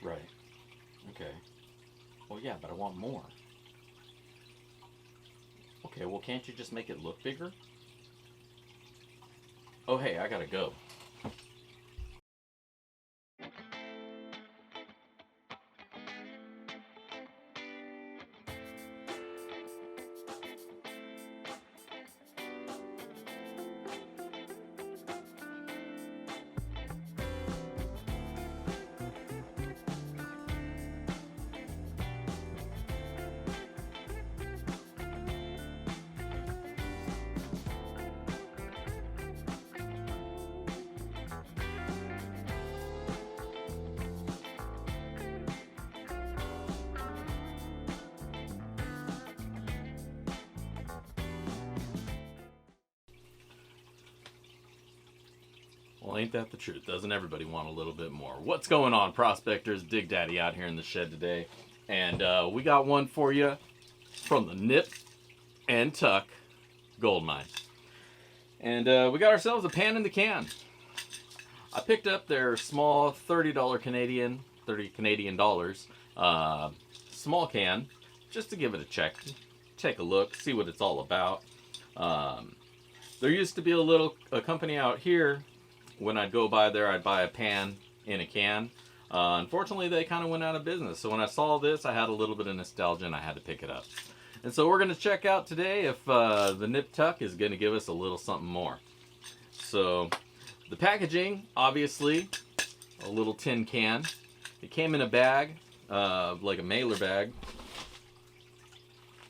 Right. Okay. Well, yeah, but I want more. Okay, well, can't you just make it look bigger? Oh, hey, I gotta go. Well, ain't that the truth? Doesn't everybody want a little bit more? What's going on, prospectors? Dig Daddy out here in the shed today. And we got one for you from the Nip and Tuck Goldmine. And we got ourselves a pan in the can. I picked up their small $30 Canadian, $30 Canadian dollars, small can, just to give it a check. Take a look, see what it's all about. There used to be a company out here. When I'd go by there, I'd buy a pan in a can. Unfortunately, they kind of went out of business. So when I saw this, I had a little bit of nostalgia and I had to pick it up. And so we're going to check out today if the Nip Tuck is going to give us a little something more. So the packaging, obviously, a little tin can. It came in a bag, like a mailer bag.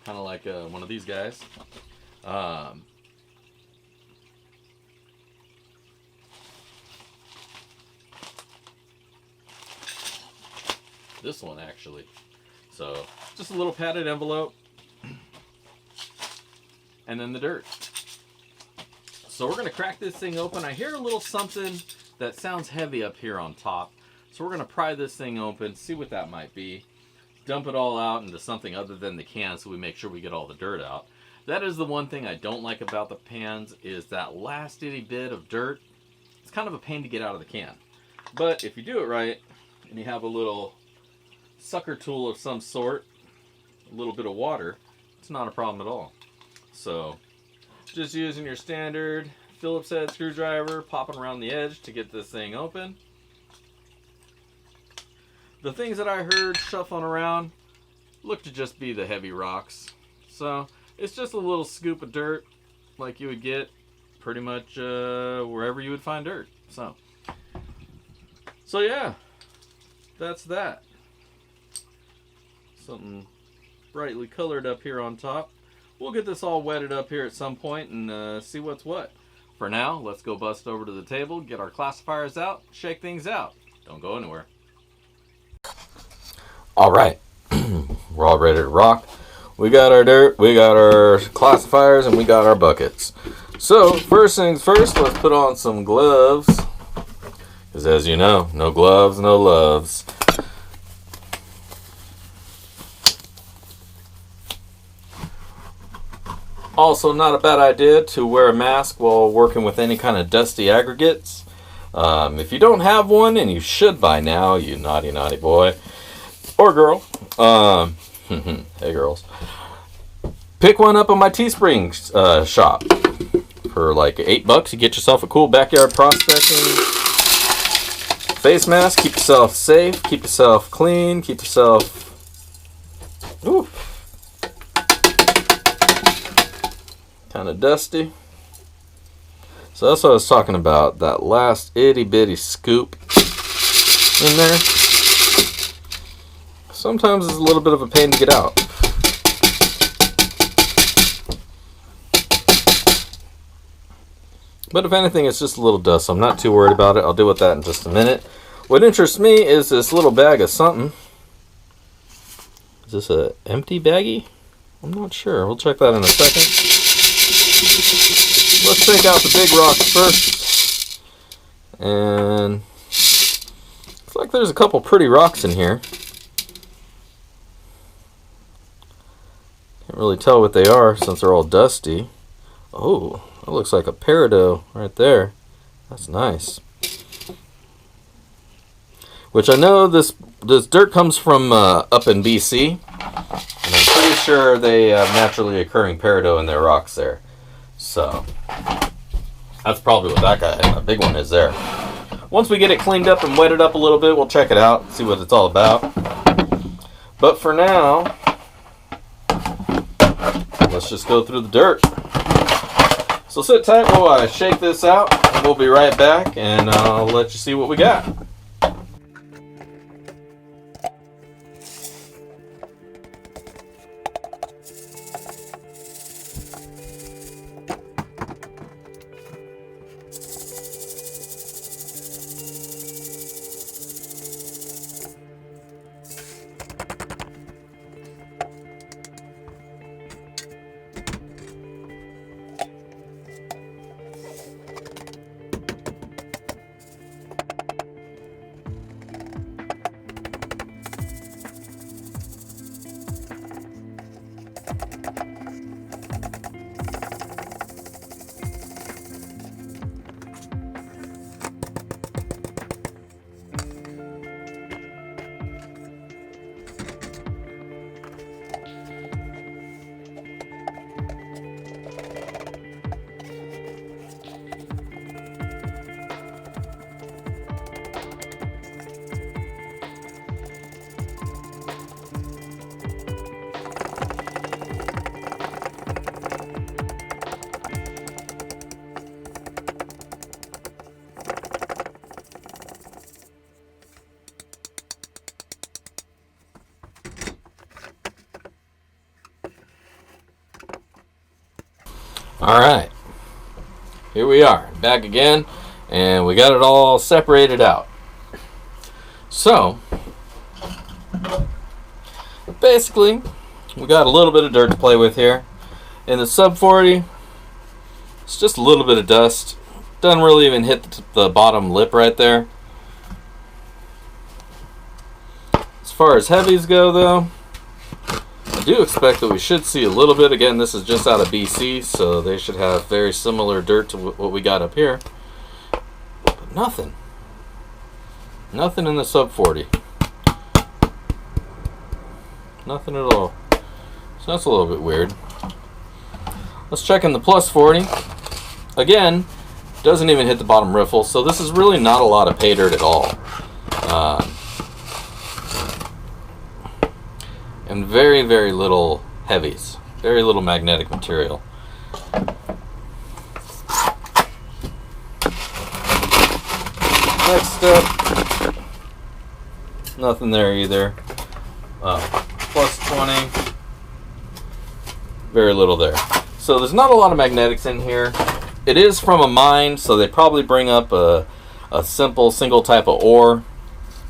Kind of like one of these guys. This one actually. So just a little padded envelope and then the dirt. So we're gonna crack this thing open. I hear a little something that sounds heavy up here on top. So we're gonna pry this thing open, see what that might be. Dump it all out into something other than the can so we make sure we get all the dirt out. That is the one thing I don't like about the pans is that last itty bit of dirt. It's kind of a pain to get out of the can. But if you do it right and you have a little sucker tool of some sort, a little bit of water, it's not a problem at all. So just using your standard Phillips head screwdriver, popping around the edge to get this thing open. The things that I heard shuffling around look to just be the heavy rocks. So it's just a little scoop of dirt like you would get pretty much wherever you would find dirt. So yeah, that's that. Something brightly colored up here on top. We'll get this all wetted up here at some point and see what's what. For now, let's go bust over to the table, get our classifiers out, shake things out. Don't go anywhere. All right, we're all ready to rock. We got our dirt, we got our classifiers, and we got our buckets. So first things first, let's put on some gloves. Because as you know, no gloves, no loves. Also, not a bad idea to wear a mask while working with any kind of dusty aggregates. If you don't have one, and you should by now, you naughty, naughty boy or girl. Hey, girls. Pick one up on my Teespring shop. For like $8, you get yourself a cool backyard prospecting face mask. Keep yourself safe, keep yourself clean, keep yourself... Ooh. Kind of dusty. So that's what I was talking about, that last itty bitty scoop in there. Sometimes it's a little bit of a pain to get out. But if anything, it's just a little dust, so I'm not too worried about it. I'll deal with that in just a minute. What interests me is this little bag of something. Is this an empty baggie? I'm not sure. We'll check that in a second. Let's take out the big rocks first. And looks like there's a couple pretty rocks in here. Can't really tell what they are since they're all dusty. Oh, that looks like a peridot right there. That's nice. which I know this dirt comes from up in BC. And I'm pretty sure they have naturally occurring peridot in their rocks there. So that's probably what that big one is there. Once we get it cleaned up and wetted up a little bit, we'll check it out, see what it's all about. But for now, let's just go through the dirt. So sit tight while I shake this out, and we'll be right back, and I'll let you see what we got. Alright, here we are, back again, and we got it all separated out. So, basically, we got a little bit of dirt to play with here. In the sub 40, it's just a little bit of dust. Doesn't really even hit the bottom lip right there. As far as heavies go, though, I do expect that we should see a little bit. Again, this is just out of BC, so they should have very similar dirt to what we got up here. But nothing. Nothing in the sub 40. Nothing at all. So that's a little bit weird. Let's check in the plus 40. Again, doesn't even hit the bottom riffle, so this is really not a lot of pay dirt at all. And very, very little heavies. Very little magnetic material. Next up, nothing there either. Plus 20. Very little there. So there's not a lot of magnetics in here. It is from a mine, so they probably bring up a simple single type of ore,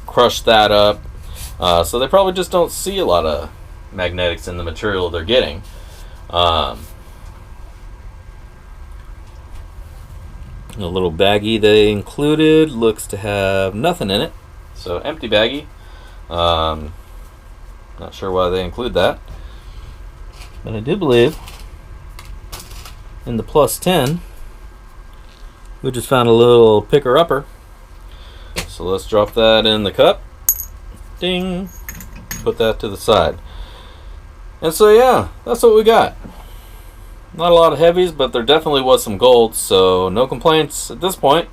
crush that up. So they probably just don't see a lot of magnetics in the material they're getting. The little baggie they included looks to have nothing in it. So empty baggie. Not sure why they include that. But I do believe in the plus 10 we just found a little picker-upper. So let's drop that in the cup. Ding. Put that to the side. And so yeah, that's what we got. Not a lot of heavies, but there definitely was some gold, so no complaints at this point.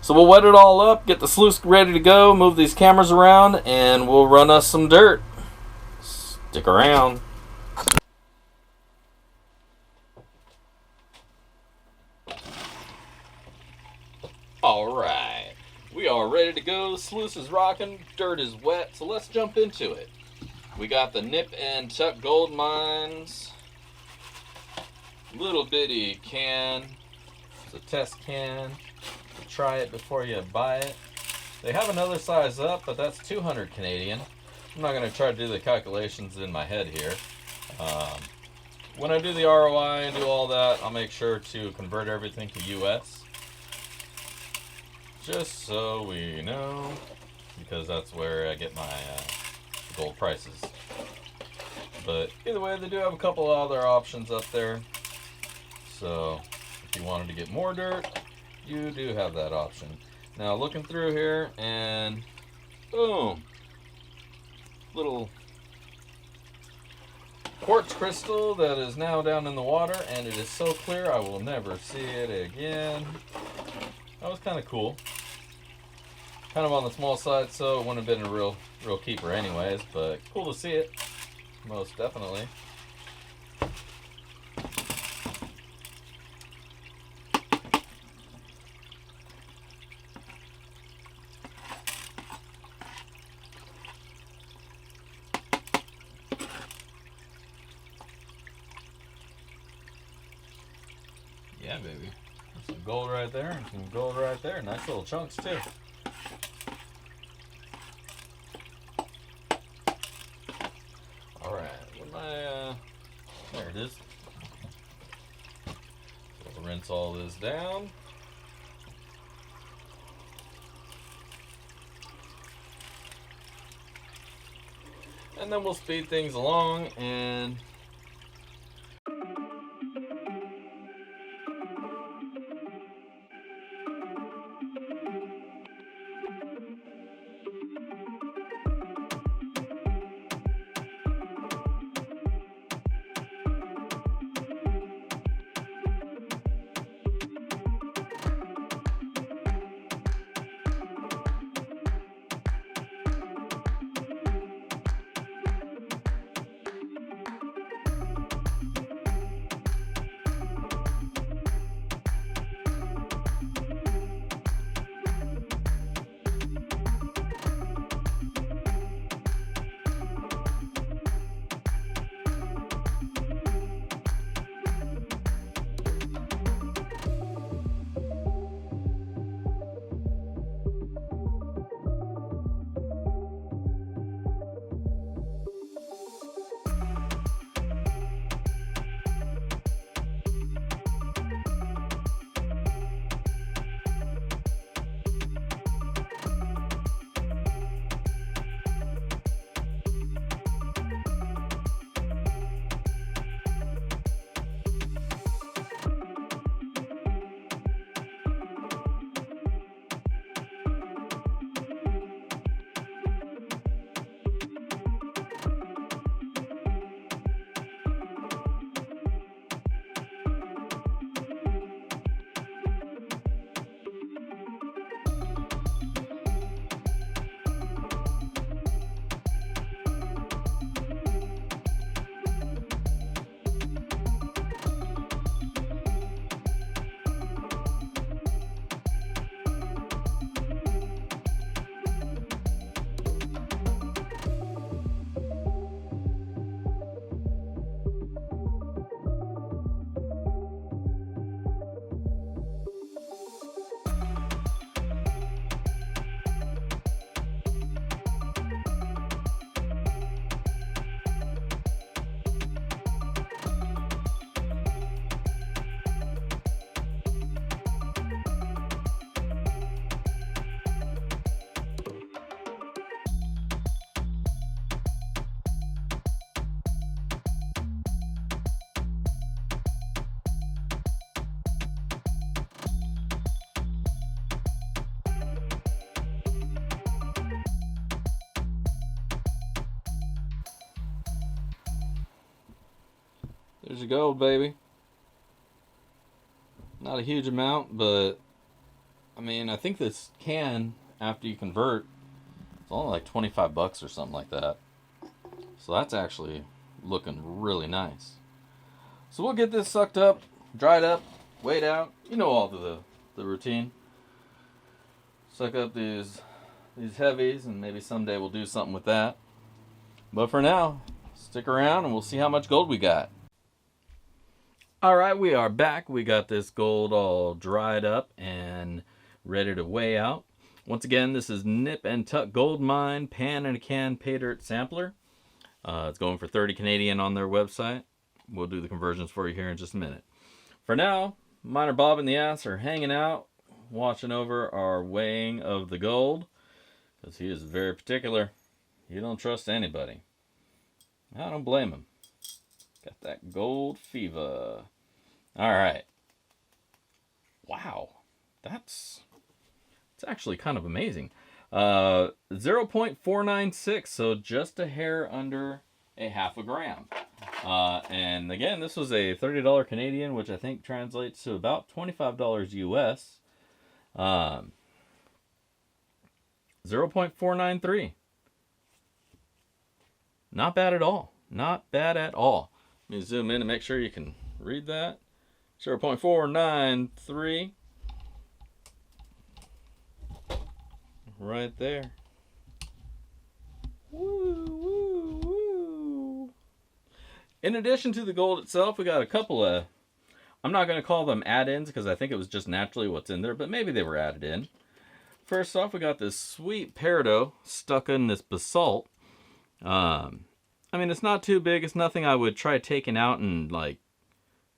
So we'll wet it all up, get the sluice ready to go, move these cameras around, and we'll run us some dirt. Stick around. Alright, we are ready to go. Sluice is rocking, dirt is wet, so let's jump into it. We got the Nip and Tuck Goldmines. Little bitty can. It's a test can. Try it before you buy it. They have another size up, but that's 200 Canadian. I'm not going to try to do the calculations in my head here. When I do the ROI and do all that, I'll make sure to convert everything to US. Just so we know, because that's where I get my gold prices. But either way, they do have a couple other options up there. So if you wanted to get more dirt, you do have that option. Now looking through here, and Boom. Little quartz crystal that is now down in the water, and it is so clear I will never see it again. That was kind of cool. Kind of on the small side, so it wouldn't have been a real keeper anyways, but cool to see it, most definitely. Yeah, baby. There's some gold right there and some gold right there. Nice little chunks, too. Alright, there it is. We'll rinse all this down. And then we'll speed things along and there's your gold, baby. Not a huge amount, but I mean, I think this can, after you convert, it's only like 25 bucks or something like that. So that's actually looking really nice. So we'll get this sucked up, dried up, weighed out. You know all the routine. Suck up these heavies, and maybe someday we'll do something with that. But for now, stick around and we'll see how much gold we got. Alright, we are back. We got this gold all dried up and ready to weigh out. Once again, this is Nip and Tuck Goldmine Pan in a Can Paydirt Sampler. It's going for 30 Canadian on their website. We'll do the conversions for you here in just a minute. For now, mine are Bob and the ass are hanging out, watching over our weighing of the gold, because he is very particular. He don't trust anybody. I don't blame him. Got that gold fever. Alright. Wow. It's actually kind of amazing. 0.496, so just a hair under a half a gram. And again, this was a $30 Canadian, which I think translates to about $25 US. 0.493. Not bad at all. Not bad at all. Let me zoom in and make sure you can read that. 0.493. Right there. Woo, woo, woo. In addition to the gold itself, we got a couple of, I'm not going to call them add-ins because I think it was just naturally what's in there, but maybe they were added in. First off, we got this sweet peridot stuck in this basalt. I mean, it's not too big. It's nothing I would try taking out and like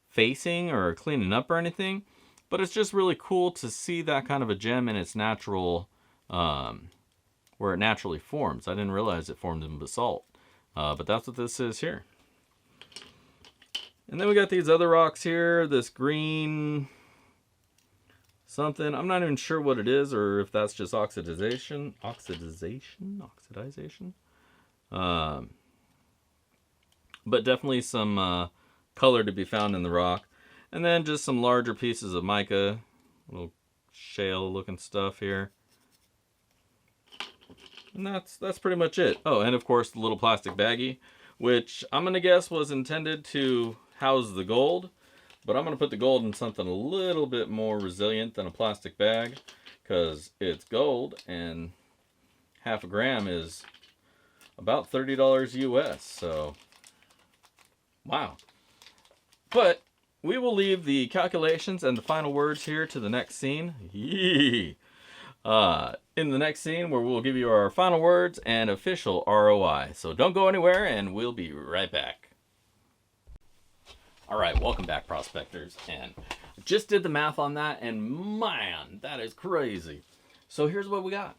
facing or cleaning up or anything, but it's just really cool to see that kind of a gem in its natural, where it naturally forms. I didn't realize it formed in basalt, but that's what this is here. And then we got these other rocks here, this green something. I'm not even sure what it is or if that's just oxidization. But definitely some color to be found in the rock. And then just some larger pieces of mica, little shale looking stuff here. And that's pretty much it. Oh, and of course the little plastic baggie, which I'm gonna guess was intended to house the gold, but I'm gonna put the gold in something a little bit more resilient than a plastic bag, because it's gold and half a gram is about $30 US, so wow. But we will leave the calculations and the final words here to the next scene. Yee. In the next scene where we'll give you our final words and official ROI. So don't go anywhere and we'll be right back. All right, welcome back, prospectors. And I just did the math on that and man, that is crazy. So here's what we got.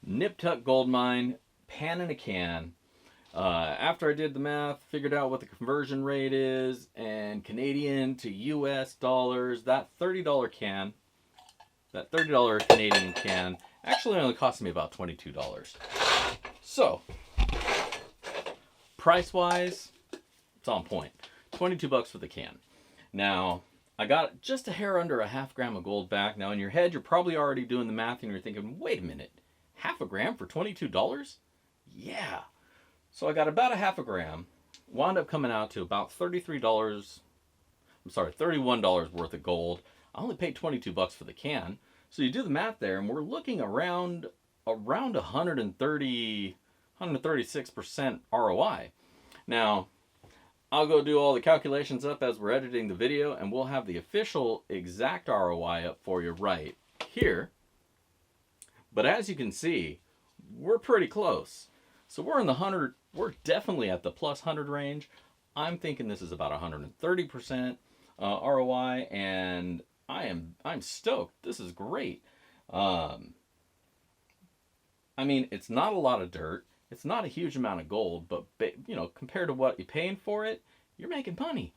Nip Tuck Goldmine, pan in a can. After I did the math, figured out what the conversion rate is, and Canadian to US dollars, that $30 can, that $30 Canadian can, actually only cost me about $22. So, price-wise, it's on point. 22 bucks for the can. Now, I got just a hair under a half gram of gold back. Now, in your head, you're probably already doing the math and you're thinking, wait a minute, half a gram for $22? Yeah. So I got about a half a gram, wound up coming out to about $31 worth of gold. I only paid 22 bucks for the can. So you do the math there, and we're looking around 136% ROI. Now, I'll go do all the calculations up as we're editing the video, and we'll have the official exact ROI up for you right here. But as you can see, we're pretty close. So we're in the 100, we're definitely at the plus 100 range. I'm thinking this is about 130% ROI, and I'm stoked. This is great. I mean, it's not a lot of dirt. It's not a huge amount of gold, but you know, compared to what you're paying for it, you're making money.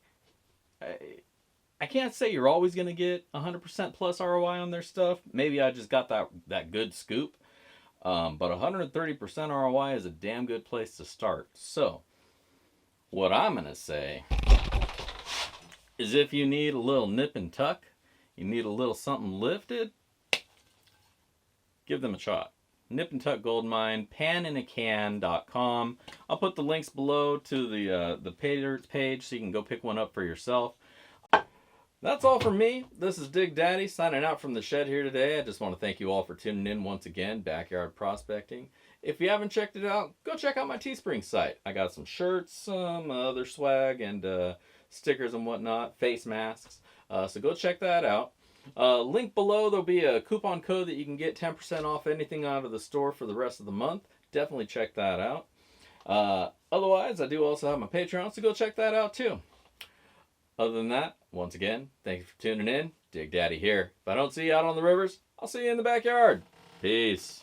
I can't say you're always going to get 100% plus ROI on their stuff. Maybe I just got that good scoop. But 130% ROI is a damn good place to start. So, what I'm going to say is if you need a little nip and tuck, you need a little something lifted, give them a shot. Nip and Tuck Goldmine, paninacan.com. I'll put the links below to the Paydirt page so you can go pick one up for yourself. That's all from me. This is Dig Daddy signing out from the shed here today. I just want to thank you all for tuning in once again, Backyard Prospecting. If you haven't checked it out, go check out my Teespring site. I got some shirts, some other swag, and stickers and whatnot, face masks. So go check that out. Link below, there'll be a coupon code that you can get 10% off anything out of the store for the rest of the month. Definitely check that out. Otherwise, I do also have my Patreon, so go check that out too. Other than that, once again, thank you for tuning in. Dig Daddy here. If I don't see you out on the rivers, I'll see you in the backyard. Peace.